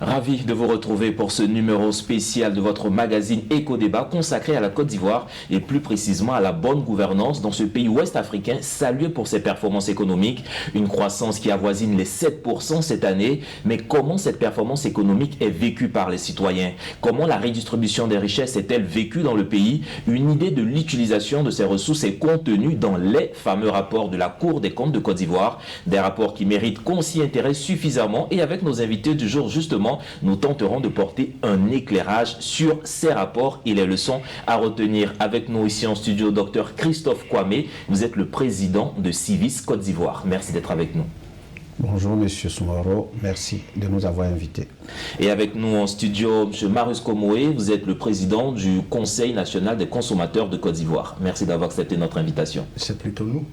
Ravi de vous retrouver pour ce numéro spécial de votre magazine Éco-Débat consacré à la Côte d'Ivoire et plus précisément à la bonne gouvernance dans ce pays ouest africain salué pour ses performances économiques, une croissance qui avoisine les 7% cette année. Mais comment cette performance économique est vécue par les citoyens? Comment la redistribution des richesses est-elle vécue dans le pays? Une idée de l'utilisation de ces ressources est contenue dans les fameux rapports de la Cour des comptes de Côte d'Ivoire, des rapports qui méritent qu'on s'y intéresse suffisamment. Et avec nos invités du jour, justement, nous tenterons de porter un éclairage sur ces rapports et les leçons à retenir. Avec nous ici en studio, Dr Christophe Kwame, vous êtes le président de Civis Côte d'Ivoire. Merci d'être avec nous. Bonjour Monsieur Soumaro, merci de nous avoir invités. Et avec nous en studio, M. Marius Komoé, vous êtes le président du Conseil national des consommateurs de Côte d'Ivoire. Merci d'avoir accepté notre invitation. C'est plutôt nous.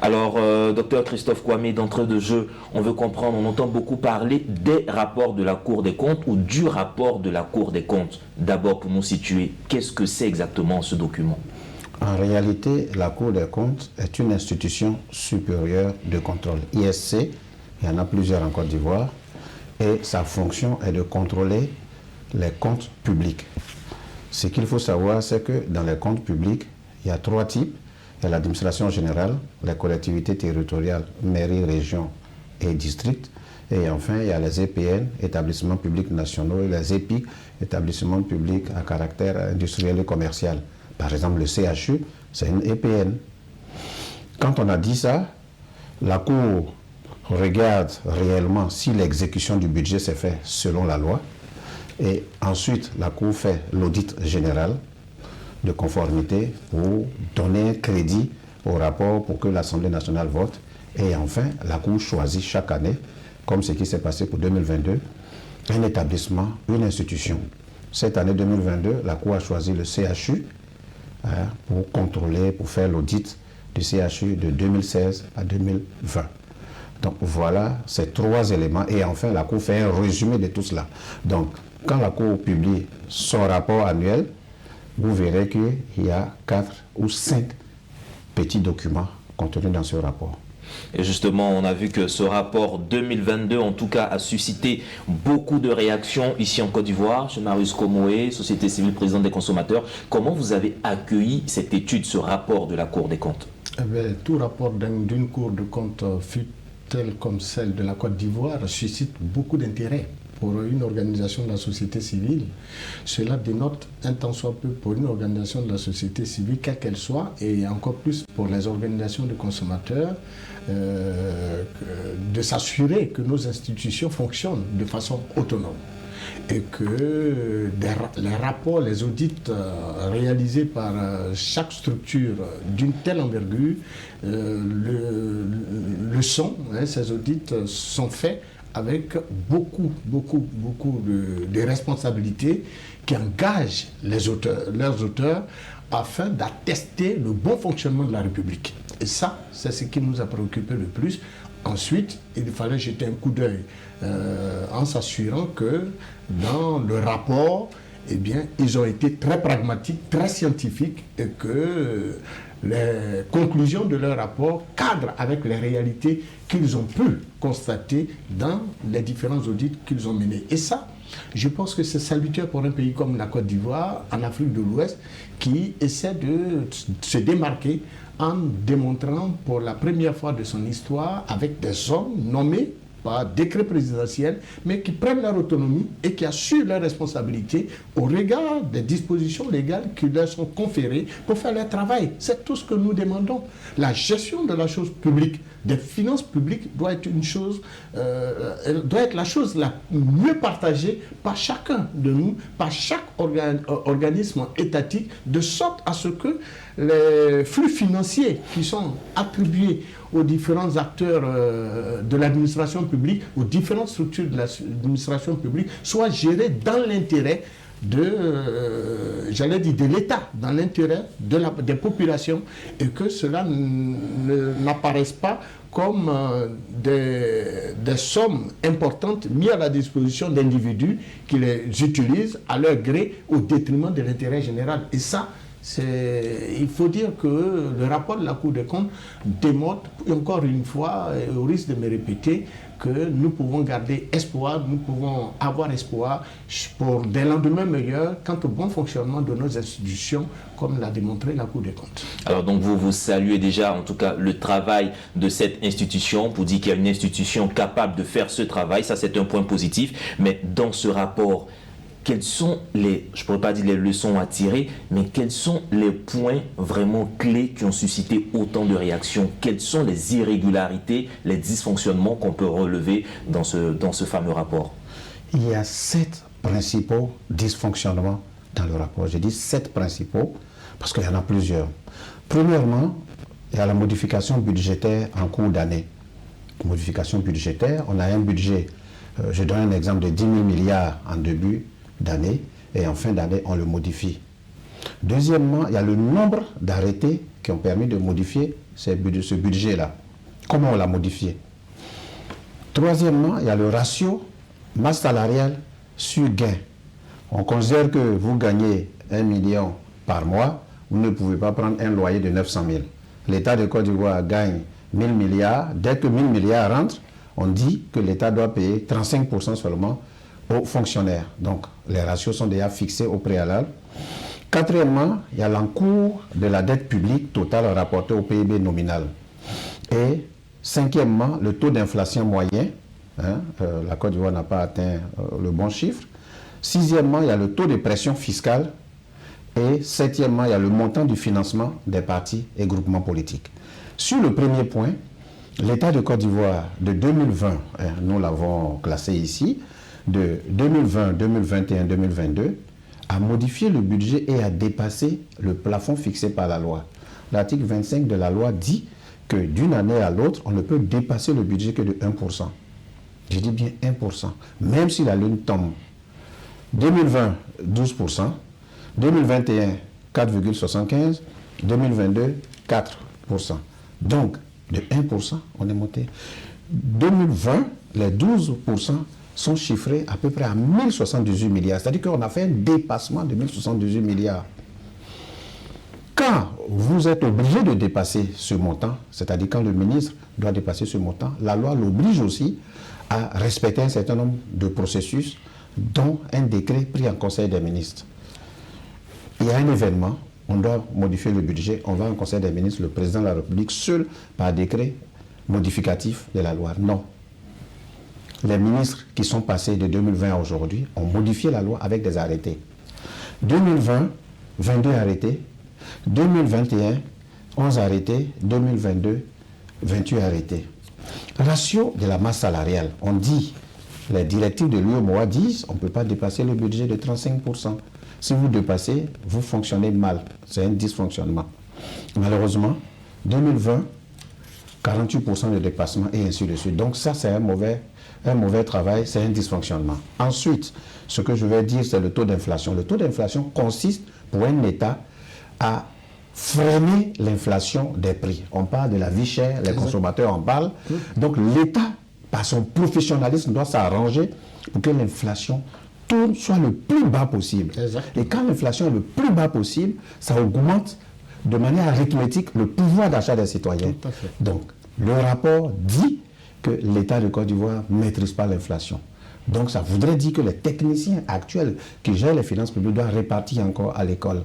Alors, docteur Christophe Kwame, d'entrée de jeu, on veut comprendre, on entend beaucoup parler des rapports de la Cour des comptes ou du rapport de la Cour des comptes. D'abord, pour nous situer, qu'est-ce que c'est exactement ce document? En réalité, la Cour des comptes est une institution supérieure de contrôle. ISC, il y en a plusieurs en Côte d'Ivoire, et sa fonction est de contrôler les comptes publics. Ce qu'il faut savoir, c'est que dans les comptes publics, il y a trois types. Il y a l'administration générale, les collectivités territoriales, mairies, régions et districts. Et enfin, il y a les EPN, établissements publics nationaux, et les EPIC, établissements publics à caractère industriel et commercial. Par exemple, le CHU, c'est une EPN. Quand on a dit ça, la Cour regarde réellement si l'exécution du budget s'est faite selon la loi. Et ensuite, la Cour fait l'audit général de conformité pour donner crédit au rapport pour que l'Assemblée nationale vote. Et enfin, la Cour choisit chaque année, comme ce qui s'est passé pour 2022, un établissement, une institution. Cette année 2022, la Cour a choisi le CHU pour contrôler, pour faire l'audit du CHU de 2016 à 2020. Donc voilà ces trois éléments. Et enfin, la Cour fait un résumé de tout cela. Donc, quand la Cour publie son rapport annuel, vous verrez qu'il y a 4 ou 5 petits documents contenus dans ce rapport. Et justement, on a vu que ce rapport 2022, en tout cas, a suscité beaucoup de réactions ici en Côte d'Ivoire. M. Marius Komoé, Société civile, président des consommateurs. Comment vous avez accueilli cette étude, ce rapport de la Cour des comptes? Tout rapport d'une Cour de comptes fut tel comme celle de la Côte d'Ivoire suscite beaucoup d'intérêt pour une organisation de la société civile. Cela dénote un tant soit peu pour une organisation de la société civile, quelle qu'elle soit, et encore plus pour les organisations de consommateurs, de s'assurer que nos institutions fonctionnent de façon autonome. Et que les rapports, les audits réalisés par chaque structure d'une telle envergure ces audits sont faits avec beaucoup de responsabilités qui engagent leurs auteurs afin d'attester le bon fonctionnement de la République. Et ça, c'est ce qui nous a préoccupé le plus. Ensuite, il fallait jeter un coup d'œil en s'assurant que dans le rapport, eh bien, ils ont été très pragmatiques, très scientifiques et que les conclusions de leur rapport cadrent avec les réalités qu'ils ont pu constater dans les différents audits qu'ils ont menés. Et ça, je pense que c'est salutaire pour un pays comme la Côte d'Ivoire, en Afrique de l'Ouest, qui essaie de se démarquer en démontrant pour la première fois de son histoire, avec des hommes nommés par décret présidentiel, mais qui prennent leur autonomie et qui assurent leurs responsabilités au regard des dispositions légales qui leur sont conférées pour faire leur travail. C'est tout ce que nous demandons. La gestion de la chose publique, des finances publiques, doit être doit être la chose la mieux partagée par chacun de nous, par chaque organisme étatique, de sorte à ce que les flux financiers qui sont attribués aux différents acteurs de l'administration publique, aux différentes structures de l'administration publique, soient gérés dans l'intérêt de l'État, dans l'intérêt des populations, et que cela n'apparaisse pas comme des sommes importantes mises à la disposition d'individus qui les utilisent à leur gré au détriment de l'intérêt général. Et ça, Il faut dire que le rapport de la Cour des comptes démontre, encore une fois, au risque de me répéter, que nous pouvons garder espoir, nous pouvons avoir espoir pour des lendemains meilleurs quant au bon fonctionnement de nos institutions, comme l'a démontré la Cour des comptes. Alors donc vous saluez déjà en tout cas le travail de cette institution pour dire qu'il y a une institution capable de faire ce travail, ça c'est un point positif, mais dans ce rapport, quelles sont je ne pourrais pas dire les leçons à tirer, mais quels sont les points vraiment clés qui ont suscité autant de réactions? Quelles sont les irrégularités, les dysfonctionnements qu'on peut relever dans ce fameux rapport? Il y a 7 principaux dysfonctionnements dans le rapport. Je dis 7 principaux parce qu'il y en a plusieurs. Premièrement, il y a la modification budgétaire en cours d'année. Modification budgétaire, on a un budget, je donne un exemple de 10 000 milliards en début d'année et en fin d'année on le modifie. Deuxièmement, il y a le nombre d'arrêtés qui ont permis de modifier ce budget-là. Comment on l'a modifié? Troisièmement, il y a le ratio masse salariale sur gain. On considère que vous gagnez 1 million par mois, vous ne pouvez pas prendre un loyer de 900 000. L'État de Côte d'Ivoire gagne 1000 milliards. Dès que 1000 milliards rentrent, on dit que l'État doit payer 35% seulement aux fonctionnaires. Donc, les ratios sont déjà fixés au préalable. Quatrièmement, il y a l'encours de la dette publique totale rapportée au PIB nominal. Et cinquièmement, le taux d'inflation moyen. La Côte d'Ivoire n'a pas atteint le bon chiffre. Sixièmement, il y a le taux de pression fiscale. Et septièmement, il y a le montant du financement des partis et groupements politiques. Sur le premier point, l'État de Côte d'Ivoire de 2020, nous l'avons classé ici, de 2020, 2021, 2022, a modifié le budget et a dépassé le plafond fixé par la loi. L'article 25 de la loi dit que d'une année à l'autre, on ne peut dépasser le budget que de 1%. Je dis bien 1%, même si la lune tombe. 2020, 12%, 2021, 4,75%, 2022, 4%. Donc, de 1%, on est monté. 2020, les 12% sont chiffrés à peu près à 1078 milliards. C'est-à-dire qu'on a fait un dépassement de 1078 milliards. Quand vous êtes obligé de dépasser ce montant, c'est-à-dire quand le ministre doit dépasser ce montant, la loi l'oblige aussi à respecter un certain nombre de processus, dont un décret pris en Conseil des ministres. Il y a un événement, on doit modifier le budget, on va en Conseil des ministres, le président de la République, seul par décret modificatif de la loi. Non. Les ministres qui sont passés de 2020 à aujourd'hui ont modifié la loi avec des arrêtés. 2020, 22 arrêtés. 2021, 11 arrêtés. 2022, 28 arrêtés. Ratio de la masse salariale. On dit, les directives de l'UEMOA disent, on ne peut pas dépasser le budget de 35%. Si vous dépassez, vous fonctionnez mal. C'est un dysfonctionnement. Malheureusement, 2020, 48% de dépassement et ainsi de suite. Donc ça, c'est un mauvais travail, c'est un dysfonctionnement. Ensuite, ce que je vais dire, c'est le taux d'inflation. Le taux d'inflation consiste pour un État à freiner l'inflation des prix. On parle de la vie chère, les consommateurs en parlent. Donc l'État, par son professionnalisme, doit s'arranger pour que l'inflation soit le plus bas possible. Et quand l'inflation est le plus bas possible, ça augmente de manière arithmétique le pouvoir d'achat des citoyens. Donc, le rapport dit que l'État de Côte d'Ivoire ne maîtrise pas l'inflation. Donc, ça voudrait dire que les techniciens actuels qui gèrent les finances publiques doivent répartir encore à l'école.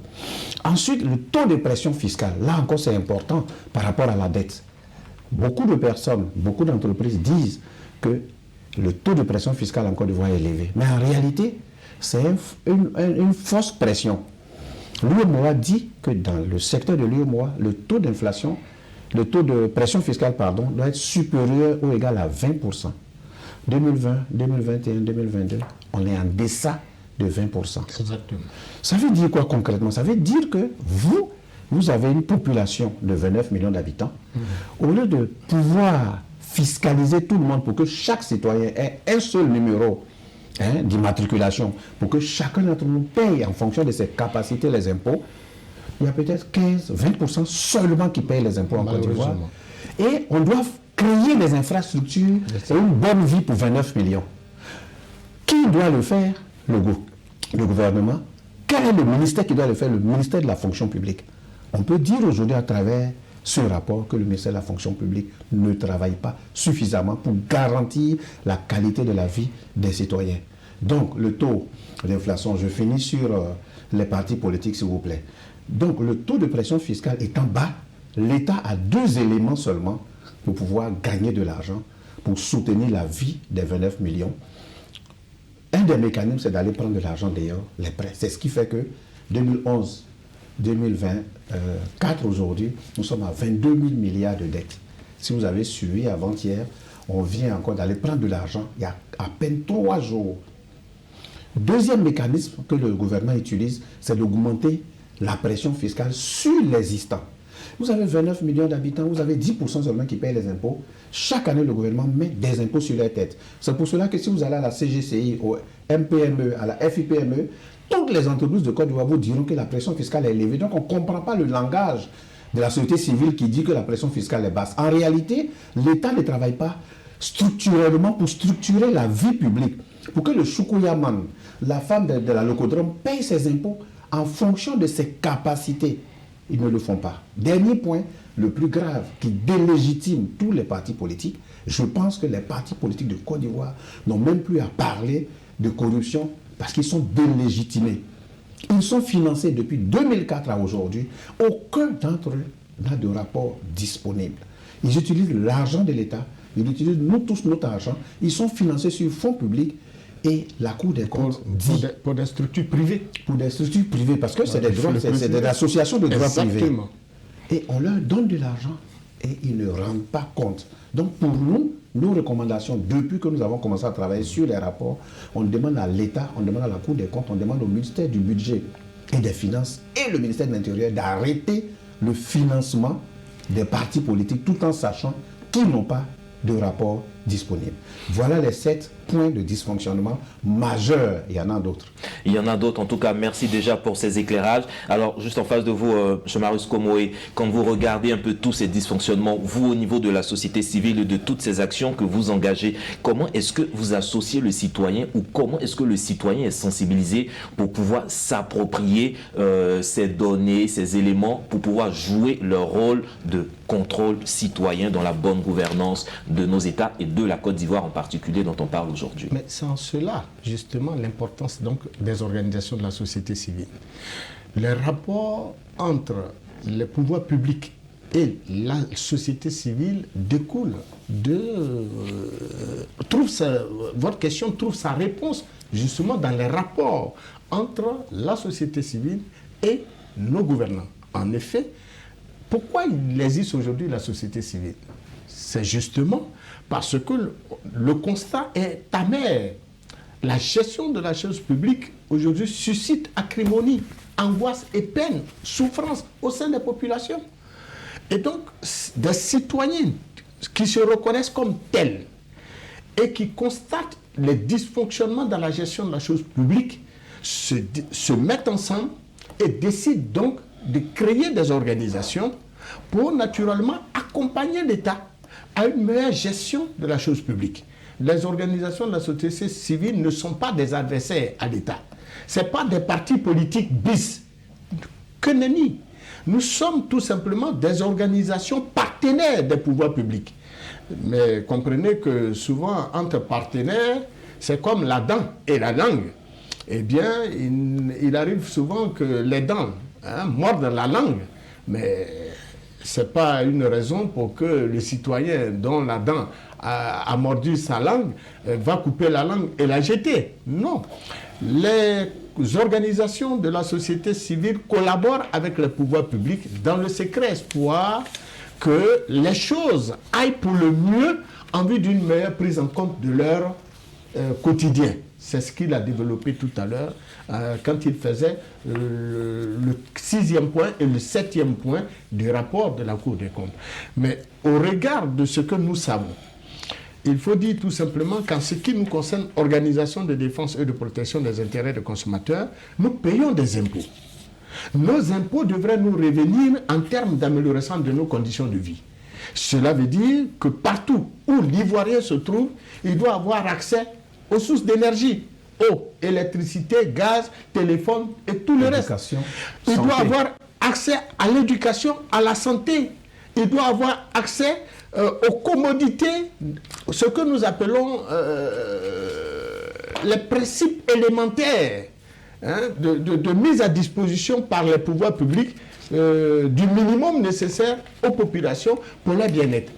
Ensuite, le taux de pression fiscale. Là encore, c'est important par rapport à la dette. Beaucoup de personnes, beaucoup d'entreprises disent que le taux de pression fiscale en Côte d'Ivoire est élevé. Mais en réalité, c'est une fausse pression. L'UEMOA dit que dans le secteur de l'UEMOA, le taux d'inflation, le taux de pression fiscale, doit être supérieur ou égal à 20%. 2020, 2021, 2022, on est en deçà de 20%. Exactement. Ça veut dire quoi concrètement? Ça veut dire que vous avez une population de 29 millions d'habitants. Au lieu de pouvoir fiscaliser tout le monde pour que chaque citoyen ait un seul numéro d'immatriculation, pour que chacun d'entre nous paye en fonction de ses capacités les impôts, il y a peut-être 15-20% seulement qui payent les impôts en Côte d'Ivoire. Et on doit créer des infrastructures et une bonne vie pour 29 millions. Qui doit le faire? Le gouvernement. Quel est le ministère qui doit le faire? Le ministère de la fonction publique. On peut dire aujourd'hui à travers ce rapport que le ministère de la fonction publique ne travaille pas suffisamment pour garantir la qualité de la vie des citoyens. Donc le taux d'inflation, je finis sur les partis politiques s'il vous plaît. Donc le taux de pression fiscale étant bas, l'État a 2 éléments seulement pour pouvoir gagner de l'argent, pour soutenir la vie des 29 millions. Un des mécanismes, c'est d'aller prendre de l'argent d'ailleurs, les prêts. C'est ce qui fait que 2011, 2024 aujourd'hui, nous sommes à 22 000 milliards de dettes. Si vous avez suivi avant-hier, on vient encore d'aller prendre de l'argent il y a à peine 3 jours. Deuxième mécanisme que le gouvernement utilise, c'est d'augmenter la pression fiscale sur l'existant. Vous avez 29 millions d'habitants, vous avez 10% seulement qui payent les impôts. Chaque année, le gouvernement met des impôts sur leur tête. C'est pour cela que si vous allez à la CGCI, au MPME, à la FIPME, toutes les entreprises de Côte d'Ivoire vous diront que la pression fiscale est élevée. Donc on ne comprend pas le langage de la société civile qui dit que la pression fiscale est basse. En réalité, l'État ne travaille pas structurellement pour structurer la vie publique. Pour que le Choukouyaman, la femme de la Locodrome, paye ses impôts en fonction de ses capacités. Ils ne le font pas. Dernier point, le plus grave, qui délégitime tous les partis politiques, je pense que les partis politiques de Côte d'Ivoire n'ont même plus à parler de corruption parce qu'ils sont délégitimés. Ils sont financés depuis 2004 à aujourd'hui. Aucun d'entre eux n'a de rapport disponible. Ils utilisent l'argent de l'État, ils utilisent nous tous notre argent, ils sont financés sur fonds publics et la Cour des comptes dit... Pour des structures privées. Pour des structures privées, parce que c'est des droits, c'est des associations de droits privés. Et on leur donne de l'argent et ils ne rendent pas compte. Donc pour nous, nos recommandations, depuis que nous avons commencé à travailler sur les rapports, on demande à l'État, on demande à la Cour des comptes, on demande au ministère du Budget et des Finances et le ministère de l'Intérieur d'arrêter le financement des partis politiques tout en sachant qu'ils n'ont pas de rapport disponible. Voilà les 7 points de dysfonctionnement majeurs. Il y en a d'autres. Il y en a d'autres. En tout cas, merci déjà pour ces éclairages. Alors, juste en face de vous, M. Marius Komoé, quand vous regardez un peu tous ces dysfonctionnements, vous, au niveau de la société civile et de toutes ces actions que vous engagez, comment est-ce que vous associez le citoyen ou comment est-ce que le citoyen est sensibilisé pour pouvoir s'approprier ces données, ces éléments, pour pouvoir jouer leur rôle de contrôle citoyen dans la bonne gouvernance de nos États et de la Côte d'Ivoire en particulier dont on parle aujourd'hui? Mais c'est en cela, justement, l'importance donc des organisations de la société civile. Les rapports entre les pouvoirs publics et la société civile découlent de... votre question trouve sa réponse justement dans les rapports entre la société civile et nos gouvernants. En effet, pourquoi il existe aujourd'hui la société civile? C'est justement parce que le constat est amer. La gestion de la chose publique aujourd'hui suscite acrimonie, angoisse et peine, souffrance au sein des populations. Et donc, des citoyens qui se reconnaissent comme tels et qui constatent les dysfonctionnements dans la gestion de la chose publique se mettent ensemble et décident donc de créer des organisations pour naturellement accompagner l'État à une meilleure gestion de la chose publique. Les organisations de la société civile ne sont pas des adversaires à l'État. Ce ne sont pas des partis politiques bis. Que nenni. Nous sommes tout simplement des organisations partenaires des pouvoirs publics. Mais comprenez que souvent, entre partenaires, c'est comme la dent et la langue. Eh bien, il arrive souvent que les dents mordent la langue. Mais ce n'est pas une raison pour que le citoyen dont la dent a mordu sa langue va couper la langue et la jeter. Non. Les organisations de la société civile collaborent avec le pouvoir public dans le secret espoir que les choses aillent pour le mieux en vue d'une meilleure prise en compte de leur quotidien. C'est ce qu'il a développé tout à l'heure quand il faisait le 6e point et le 7e point du rapport de la Cour des comptes. Mais au regard de ce que nous savons, il faut dire tout simplement qu'en ce qui nous concerne, organisation de défense et de protection des intérêts des consommateurs, nous payons des impôts. Nos impôts devraient nous revenir en termes d'amélioration de nos conditions de vie. Cela veut dire que partout où l'Ivoirien se trouve, il doit avoir accès aux sources d'énergie, eau, électricité, gaz, téléphone et tout le reste. Il doit avoir accès à l'éducation, à la santé. Il doit avoir accès aux commodités, ce que nous appelons les principes élémentaires de mise à disposition par les pouvoirs publics du minimum nécessaire aux populations pour leur bien-être.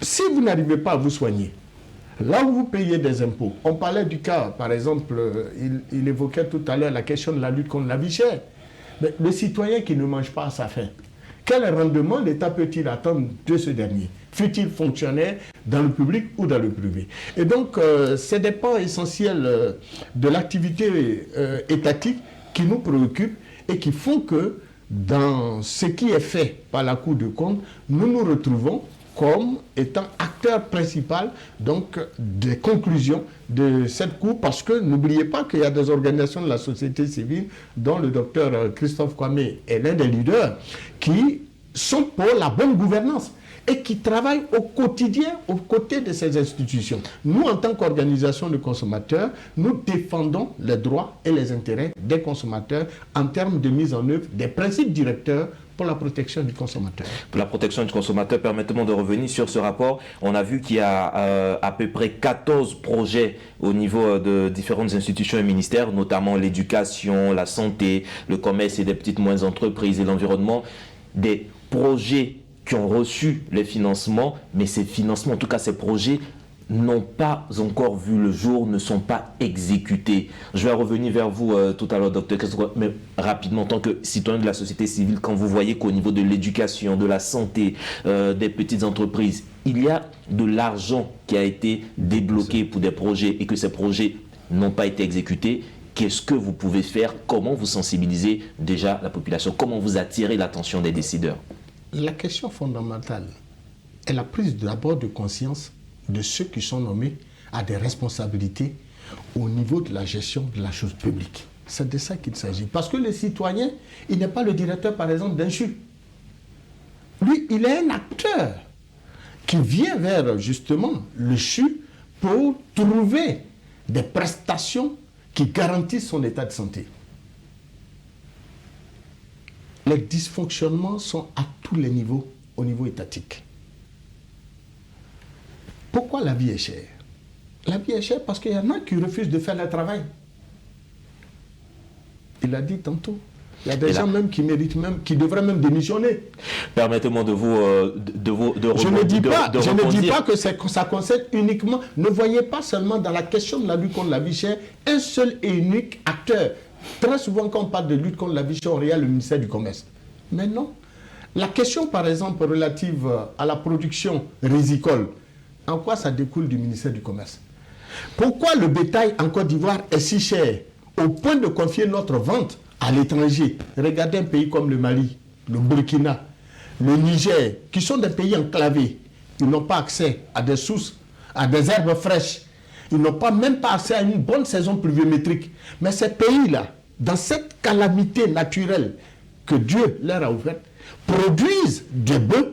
Si vous n'arrivez pas à vous soigner, là où vous payez des impôts, on parlait du cas, par exemple, il évoquait tout à l'heure la question de la lutte contre la vie chère. Mais le citoyen qui ne mange pas à sa faim, quel rendement l'État peut-il attendre de ce dernier? Fut-il fonctionnaire dans le public ou dans le privé? Et donc, c'est des pans essentiels de l'activité étatique qui nous préoccupent et qui font que dans ce qui est fait par la Cour des comptes, nous nous retrouvons comme étant acteur principal donc des conclusions de cette Cour, parce que n'oubliez pas qu'il y a des organisations de la société civile dont le docteur Christophe Kwame est l'un des leaders qui sont pour la bonne gouvernance et qui travaillent au quotidien aux côtés de ces institutions. Nous, en tant qu'organisation de consommateurs, nous défendons les droits et les intérêts des consommateurs en termes de mise en œuvre des principes directeurs pour la protection du consommateur. Pour la protection du consommateur, permettez-moi de revenir sur ce rapport. On a vu qu'il y a à peu près 14 projets au niveau de différentes institutions et ministères, notamment l'éducation, la santé, le commerce et des petites moyennes entreprises et l'environnement. Des projets qui ont reçu les financements, mais ces financements, en tout cas ces projets, n'ont pas encore vu le jour, ne sont pas exécutés. Je vais revenir vers vous tout à l'heure, docteur, mais rapidement, en tant que citoyen de la société civile, quand vous voyez qu'au niveau de l'éducation, de la santé, des petites entreprises, il y a de l'argent qui a été débloqué pour des projets et que ces projets n'ont pas été exécutés, qu'est-ce que vous pouvez faire? Comment vous sensibilisez déjà la population? Comment vous attirez l'attention des décideurs? La question fondamentale est la prise d'abord de conscience de ceux qui sont nommés à des responsabilités au niveau de la gestion de la chose publique. C'est de ça qu'il s'agit. Parce que le citoyen, il n'est pas le directeur, par exemple, d'un CHU. Lui, il est un acteur qui vient vers, justement, le CHU pour trouver des prestations qui garantissent son état de santé. Les dysfonctionnements sont à tous les niveaux, au niveau étatique. Pourquoi la vie est chère? La vie est chère parce qu'il y en a qui refusent de faire le travail. Il l'a dit tantôt. Il y a des gens même qui méritent même, qui devraient même démissionner. Permettez-moi de Je ne dis pas que ça concerne uniquement. Ne voyez pas seulement dans la question de la lutte contre la vie chère un seul et unique acteur. Très souvent, quand on parle de lutte contre la vie chère, on regarde le ministère du Commerce. Mais non. La question, par exemple, relative à la production rizicole, en quoi ça découle du ministère du Commerce? Pourquoi le bétail en Côte d'Ivoire est si cher au point de confier notre vente à l'étranger? Regardez un pays comme le Mali, le Burkina, le Niger, qui sont des pays enclavés. Ils n'ont pas accès à des sources, à des herbes fraîches. Ils n'ont même pas accès à une bonne saison pluviométrique. Mais ces pays-là, dans cette calamité naturelle que Dieu leur a ouverte, produisent des bœufs,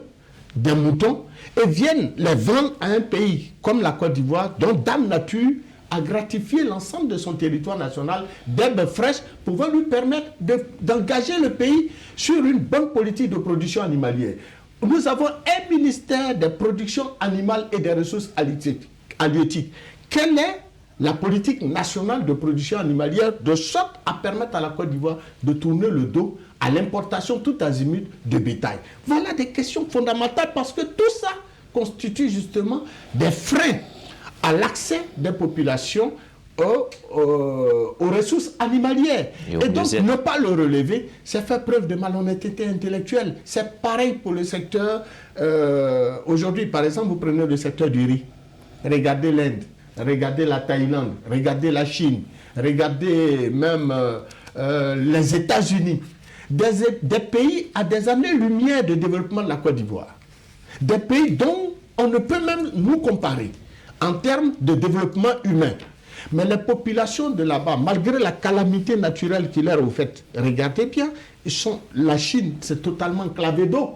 des moutons, et viennent les vendre à un pays comme la Côte d'Ivoire, dont Dame Nature a gratifié l'ensemble de son territoire national d'herbes fraîches, pouvant lui permettre d'engager le pays sur une bonne politique de production animalière. Nous avons un ministère des productions animales et des ressources halieutiques. Quelle est la politique nationale de production animalière de sorte à permettre à la Côte d'Ivoire de tourner le dos à l'importation tout azimut de bétail? Voilà des questions fondamentales parce que tout ça constitue justement des freins à l'accès des populations aux ressources animalières. Et donc, ne pas le relever, c'est faire preuve de malhonnêteté intellectuelle. C'est pareil pour le secteur. Aujourd'hui, par exemple, vous prenez le secteur du riz. Regardez l'Inde, regardez la Thaïlande, regardez la Chine, regardez même les États-Unis. Des pays à des années-lumière de développement de la Côte d'Ivoire. Des pays dont on ne peut même nous comparer en termes de développement humain. Mais les populations de là-bas, malgré la calamité naturelle qui leur est faite, regardez bien, la Chine, c'est totalement enclavé d'eau.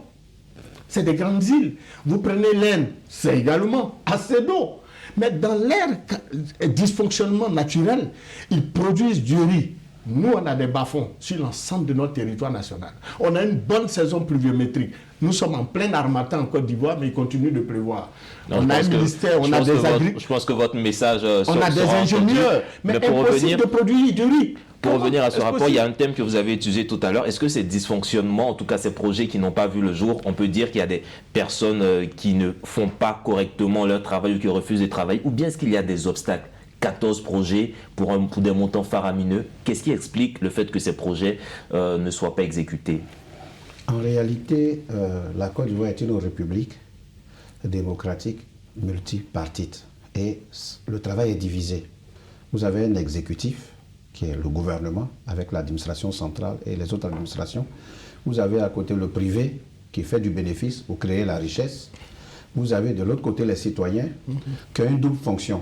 C'est des grandes îles. Vous prenez l'Inde, c'est également assez d'eau. Mais dans leur dysfonctionnement naturel, ils produisent du riz. Nous, on a des bas-fonds sur l'ensemble de notre territoire national. On a une bonne saison pluviométrique. Nous sommes en plein harmattan en Côte d'Ivoire, mais il continue de pleuvoir. On a un ministère, on a des agriculteurs. Je pense que votre message on a des ingénieurs, mais impossible de produire du riz. Pour revenir à ce rapport, il y a un thème que vous avez utilisé tout à l'heure. Est-ce que ces dysfonctionnements, en tout cas ces projets qui n'ont pas vu le jour, on peut dire qu'il y a des personnes qui ne font pas correctement leur travail ou qui refusent de travailler, ou bien est-ce qu'il y a des obstacles? 14 projets pour des montants faramineux. Qu'est-ce qui explique le fait que ces projets ne soient pas exécutés? En réalité, la Côte d'Ivoire est une république démocratique multipartite et le travail est divisé. Vous avez un exécutif qui est le gouvernement avec l'administration centrale et les autres administrations. Vous avez à côté le privé qui fait du bénéfice pour créer la richesse. Vous avez de l'autre côté les citoyens qui ont une double fonction.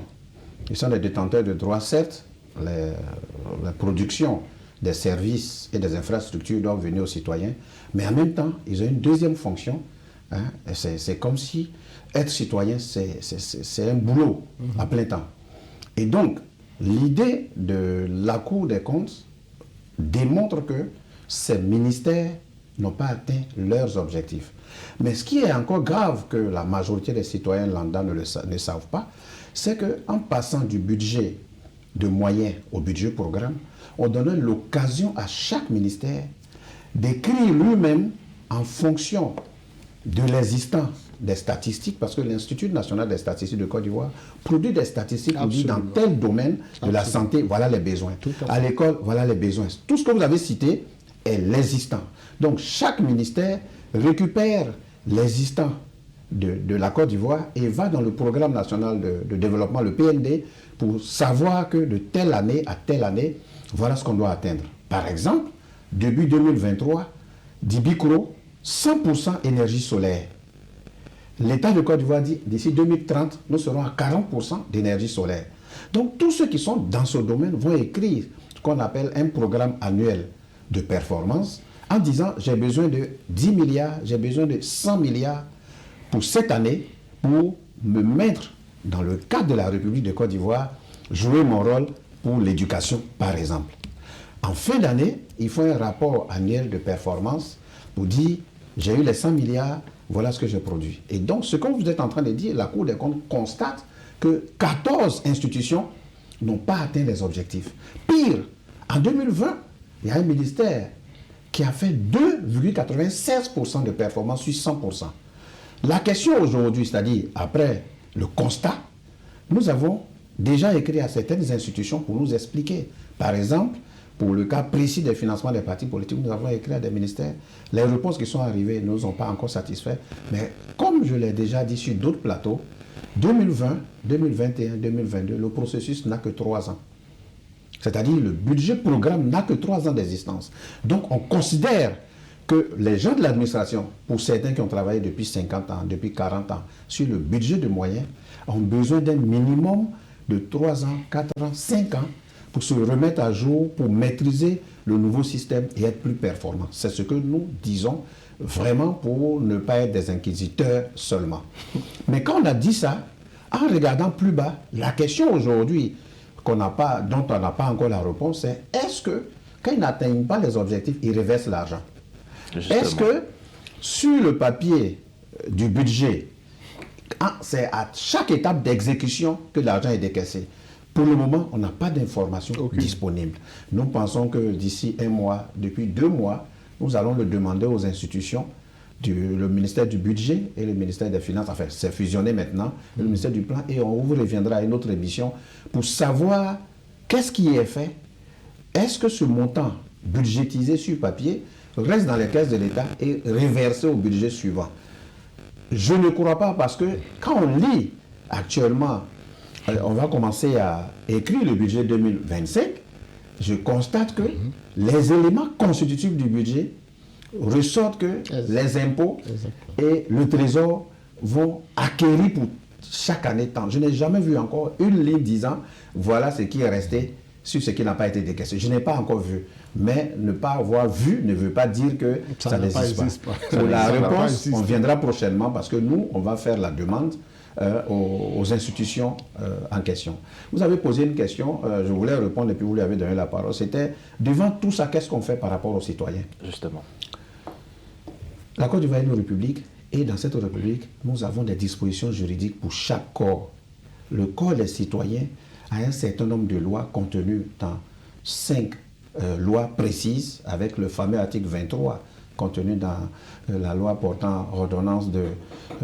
Ils sont les détenteurs de droits, certes, la production des services et des infrastructures doivent venir aux citoyens, mais en même temps, ils ont une deuxième fonction. Hein, c'est comme si être citoyen, c'est un boulot à plein temps. Et donc, l'idée de la Cour des comptes démontre que ces ministères n'ont pas atteint leurs objectifs. Mais ce qui est encore grave que la majorité des citoyens lambda ne savent pas, c'est qu'en passant du budget de moyens au budget programme, on donne l'occasion à chaque ministère d'écrire lui-même en fonction de l'existence des statistiques, parce que l'Institut national des statistiques de Côte d'Ivoire produit des statistiques qui disent dans tel domaine de la santé, voilà les besoins. À l'école, voilà les besoins. Tout ce que vous avez cité est l'existant. Donc chaque ministère récupère l'existant de la Côte d'Ivoire et va dans le programme national de développement, le PND, pour savoir que de telle année à telle année, voilà ce qu'on doit atteindre. Par exemple, début 2023, Dibikro, 100% énergie solaire. L'État de Côte d'Ivoire dit d'ici 2030, nous serons à 40% d'énergie solaire. Donc tous ceux qui sont dans ce domaine vont écrire ce qu'on appelle un programme annuel de performance en disant j'ai besoin de 10 milliards, j'ai besoin de 100 milliards pour cette année pour me mettre dans le cadre de la République de Côte d'Ivoire, jouer mon rôle pour l'éducation par exemple. En fin d'année, il faut un rapport annuel de performance pour dire j'ai eu les 100 milliards, voilà ce que j'ai produit. Et donc, ce que vous êtes en train de dire, la Cour des comptes constate que 14 institutions n'ont pas atteint les objectifs. Pire, en 2020, il y a un ministère qui a fait 2,96% de performance sur 100%. La question aujourd'hui, c'est-à-dire après le constat, nous avons déjà écrit à certaines institutions pour nous expliquer. Par exemple, pour le cas précis des financements des partis politiques, nous avons écrit à des ministères. Les réponses qui sont arrivées ne nous ont pas encore satisfaits. Mais comme je l'ai déjà dit sur d'autres plateaux, 2020, 2021, 2022, le processus n'a que 3 ans. C'est-à-dire le budget programme n'a que 3 ans d'existence. Donc on considère que les gens de l'administration, pour certains qui ont travaillé depuis 50 ans, depuis 40 ans, sur le budget de moyens, ont besoin d'un minimum de 3 ans, 4 ans, 5 ans pour se remettre à jour, pour maîtriser le nouveau système et être plus performant. C'est ce que nous disons vraiment pour ne pas être des inquisiteurs seulement. Mais quand on a dit ça, en regardant plus bas, la question aujourd'hui dont on n'a pas encore la réponse, c'est est-ce que quand ils n'atteignent pas les objectifs, ils reversent l'argent? Est-ce que sur le papier du budget, c'est à chaque étape d'exécution que l'argent est décaissé? Pour le moment, on n'a pas d'informations disponibles. Nous pensons que d'ici 1 mois, depuis 2 mois, nous allons le demander aux institutions, le ministère du Budget et le ministère des Finances. Enfin, c'est fusionné maintenant, le ministère du Plan, et on vous reviendra à une autre émission pour savoir qu'est-ce qui est fait. Est-ce que ce montant budgétisé sur papier reste dans les caisses de l'État et reversé au budget suivant? Je ne crois pas, parce que quand on lit actuellement, on va commencer à écrire le budget 2025, je constate que les éléments constitutifs du budget ressortent que les impôts et le trésor vont acquérir pour chaque année tant. Je n'ai jamais vu encore une ligne disant voilà ce qui est resté sur ce qui n'a pas été décaissé. Je n'ai pas encore vu. Mais ne pas avoir vu ne veut pas dire que ça n'existe pas. Pour la réponse, on viendra prochainement parce que nous, on va faire la demande aux institutions en question. Vous avez posé une question, je voulais répondre et puis vous lui avez donné la parole. C'était, devant tout ça, qu'est-ce qu'on fait par rapport aux citoyens? Justement. La Côte d'Ivoire est une république et dans cette république, nous avons des dispositions juridiques pour chaque corps. Le corps des citoyens a un certain nombre de lois contenues dans 5 lois précises avec le fameux article 23 contenu dans la loi portant ordonnance de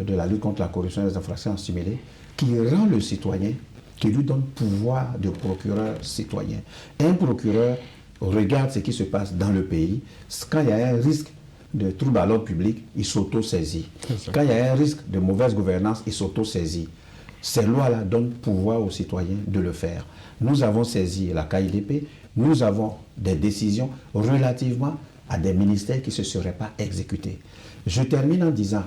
la lutte contre la corruption et les infractions assimilées, qui rend le citoyen, qui lui donne pouvoir de procureur citoyen. Un procureur regarde ce qui se passe dans le pays. Quand il y a un risque de trouble à l'ordre public, il s'auto-saisit. Quand il y a un risque de mauvaise gouvernance, il s'auto-saisit. Ces lois-là donnent pouvoir aux citoyens de le faire. Nous avons saisi la KIDP, nous avons des décisions relativement à des ministères qui ne se seraient pas exécutés. Je termine en disant,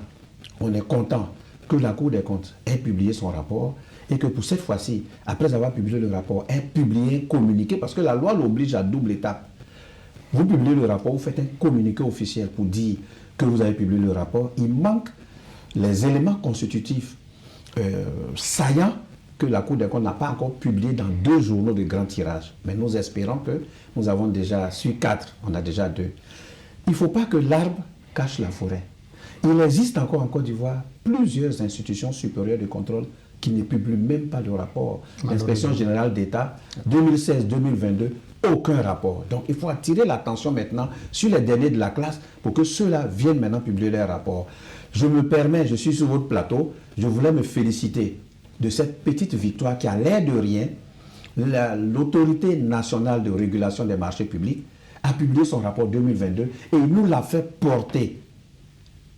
on est content que la Cour des comptes ait publié son rapport et que pour cette fois-ci, après avoir publié le rapport, ait publié un communiqué, parce que la loi l'oblige à double étape. Vous publiez le rapport, vous faites un communiqué officiel pour dire que vous avez publié le rapport. Il manque les éléments constitutifs saillants que la Cour des comptes n'a pas encore publié dans 2 journaux de grand tirage. Mais nous espérons que nous avons déjà su 4, on a déjà 2. Il ne faut pas que l'arbre cache la forêt. Il existe encore en Côte d'Ivoire plusieurs institutions supérieures de contrôle qui ne publient même pas de rapport. L'Inspection générale d'État, 2016-2022, aucun rapport. Donc il faut attirer l'attention maintenant sur les derniers de la classe pour que ceux-là viennent maintenant publier leurs rapports. Je me permets, je suis sur votre plateau, je voulais me féliciter de cette petite victoire qui a l'air de rien. L'autorité nationale de régulation des marchés publics a publié son rapport 2022 et il nous l'a fait porter.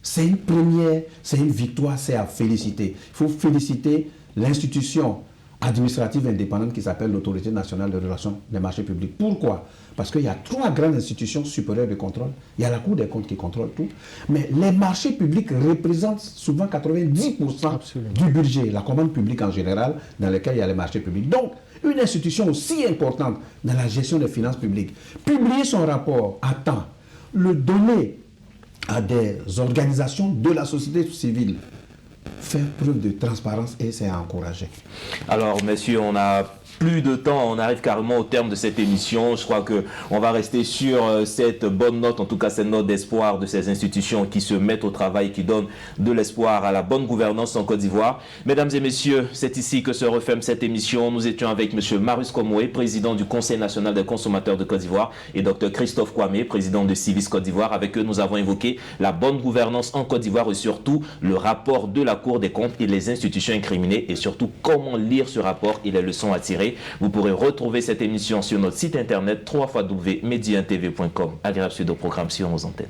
C'est une première, c'est une victoire, c'est à féliciter. Il faut féliciter l'institution administrative indépendante qui s'appelle l'Autorité nationale de régulation des marchés publics. Pourquoi? Parce qu'il y a 3 grandes institutions supérieures de contrôle. Il y a la Cour des comptes qui contrôle tout. Mais les marchés publics représentent souvent 90% du budget, la commande publique en général, dans lequel il y a les marchés publics. Donc, une institution aussi importante dans la gestion des finances publiques, publier son rapport à temps, le donner à des organisations de la société civile, faire preuve de transparence et c'est à encourager. Alors, messieurs, on a plus de temps, on arrive carrément au terme de cette émission. Je crois qu'on va rester sur cette bonne note, en tout cas cette note d'espoir de ces institutions qui se mettent au travail, qui donnent de l'espoir à la bonne gouvernance en Côte d'Ivoire. Mesdames et messieurs, c'est ici que se referme cette émission. Nous étions avec M. Marius Komoué, président du Conseil national des consommateurs de Côte d'Ivoire, et Dr Christophe Kwame, président de Civis Côte d'Ivoire. Avec eux, nous avons évoqué la bonne gouvernance en Côte d'Ivoire et surtout le rapport de la Cour des comptes et les institutions incriminées et surtout comment lire ce rapport et les leçons à tirer. Vous pourrez retrouver cette émission sur notre site internet www.mediantv.com. Agréable suite au programme sur nos antennes.